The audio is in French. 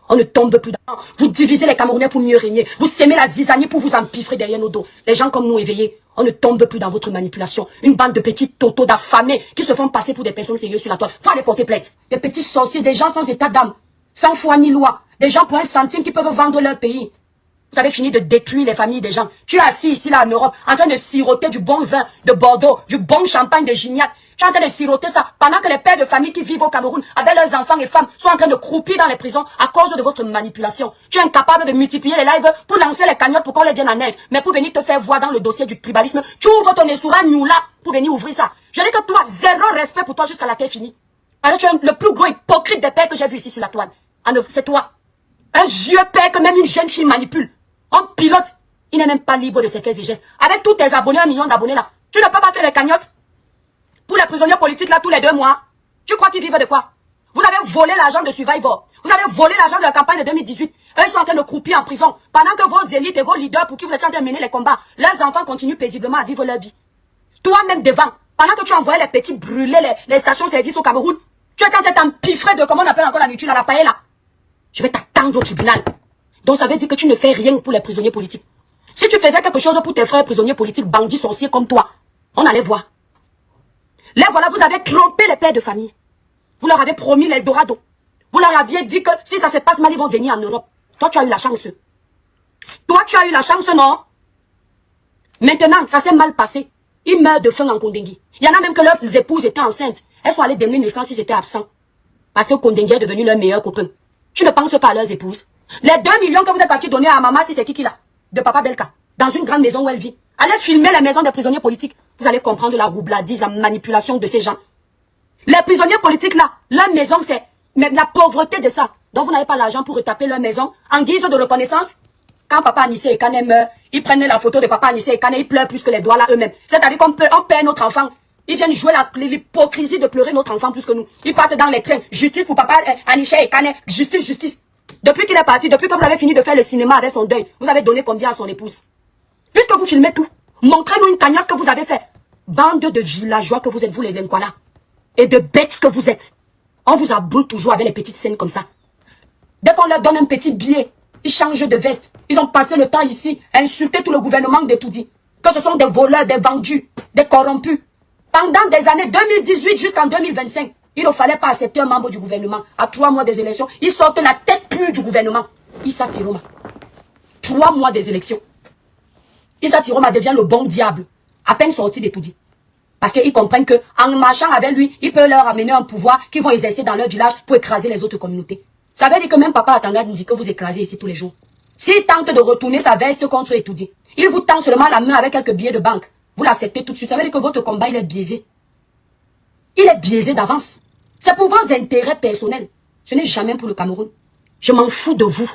On ne tombe plus dans. Vous divisez les Camerounais pour mieux régner. Vous sémez la zizanie pour vous empiffrer derrière nos dos. Les gens comme nous éveillés, on ne tombe plus dans votre manipulation. Une bande de petits totos d'affamés qui se font passer pour des personnes sérieuses sur la toile. Faut aller porter plainte. Des petits sorciers, des gens sans état d'âme, sans foi ni loi. Des gens pour un centime qui peuvent vendre leur pays. Vous avez fini de détruire les familles des gens. Tu es assis ici là en Europe en train de siroter du bon vin de Bordeaux, du bon champagne de Gignac. Tu es en train de siroter ça pendant que les pères de famille qui vivent au Cameroun avec leurs enfants et femmes sont en train de croupir dans les prisons à cause de votre manipulation. Tu es incapable de multiplier les lives pour lancer les cagnottes pour qu'on les vienne en aide. Mais pour venir te faire voir dans le dossier du tribalisme, tu ouvres ton essoura nous là pour venir ouvrir ça. Je dis que toi, zéro respect pour toi jusqu'à la terre finie. Alors tu es le plus gros hypocrite des pères que j'ai vu ici sur la toile. C'est toi. Un vieux père que même une jeune fille manipule. On pilote. Il n'est même pas libre de ses faits et gestes. Avec tous tes abonnés, 1 million d'abonnés là, tu ne peux pas faire les cagnottes. Pour les prisonniers politiques là tous les 2 mois. Tu crois qu'ils vivent de quoi? Vous avez volé l'argent de Survivor. Vous avez volé l'argent de la campagne de 2018. Eux ils sont en train de croupir en prison. Pendant que vos élites et vos leaders pour qui vous êtes en train de mener les combats, leurs enfants continuent paisiblement à vivre leur vie. Toi-même devant, pendant que tu envoyais les petits brûler les stations-service au Cameroun, tu es en train de t'empiffrer de comment on appelle encore la mutuelle à la paella là. Je vais t'attendre au tribunal. Donc ça veut dire que tu ne fais rien pour les prisonniers politiques. Si tu faisais quelque chose pour tes frères prisonniers politiques, bandits, sorciers comme toi, on allait voir. Là voilà, vous avez trompé les pères de famille. Vous leur avez promis l'Eldorado. Vous leur aviez dit que si ça se passe mal, ils vont venir en Europe. Toi, tu as eu la chance. Toi, tu as eu la chance, non? Maintenant, ça s'est mal passé. Ils meurent de faim en Kondengui. Il y en a même que leurs épouses étaient enceintes. Elles sont allées donner naissance s'ils étaient absents. Parce que Kondengui est devenu leur meilleur copain. Tu ne penses pas à leurs épouses. Les 2 millions que vous êtes partis donner à maman, si c'est qui là? De Papa Belka. Dans une grande maison où elle vit. Allez filmer les maisons des prisonniers politiques. Vous allez comprendre la roubladise, la manipulation de ces gens. Les prisonniers politiques là, leur maison c'est la pauvreté de ça. Donc vous n'avez pas l'argent pour retaper leur maison en guise de reconnaissance. Quand Papa Anissé et Kane meurent, ils prennent la photo de Papa Anissé et Kane, ils pleurent plus que les doigts là eux-mêmes. C'est-à-dire qu'on perd notre enfant. Ils viennent jouer l'hypocrisie de pleurer notre enfant plus que nous. Ils partent dans les trains. Justice pour Papa Anissé et Kane. Justice, justice. Depuis qu'il est parti, depuis que vous avez fini de faire le cinéma avec son deuil, vous avez donné combien à son épouse? Puisque vous filmez tout, montrez-nous une cagnotte que vous avez fait. Bande de villageois que vous êtes, vous les Lenkwala. Et de bêtes que vous êtes. On vous abonne toujours avec les petites scènes comme ça. Dès qu'on leur donne un petit billet, ils changent de veste. Ils ont passé le temps ici à insulter tout le gouvernement de tout dit. Que ce sont des voleurs, des vendus, des corrompus. Pendant des années 2018 jusqu'en 2025, il ne fallait pas accepter un membre du gouvernement. À 3 mois des élections, ils sortent la tête pure du gouvernement. Issa Tiroma. 3 mois des élections. Issa Tiroma devient le bon diable. À peine sorti des Toudi. Parce qu'ils comprennent qu'en marchant avec lui, il peut leur amener un pouvoir qu'ils vont exercer dans leur village pour écraser les autres communautés. Ça veut dire que même Papa Atanga nous dit que vous écrasez ici tous les jours. S'il tente de retourner sa veste contre Etoudi, il vous tend seulement la main avec quelques billets de banque. Vous l'acceptez tout de suite. Ça veut dire que votre combat, il est biaisé. Il est biaisé d'avance. C'est pour vos intérêts personnels. Ce n'est jamais pour le Cameroun. Je m'en fous de vous.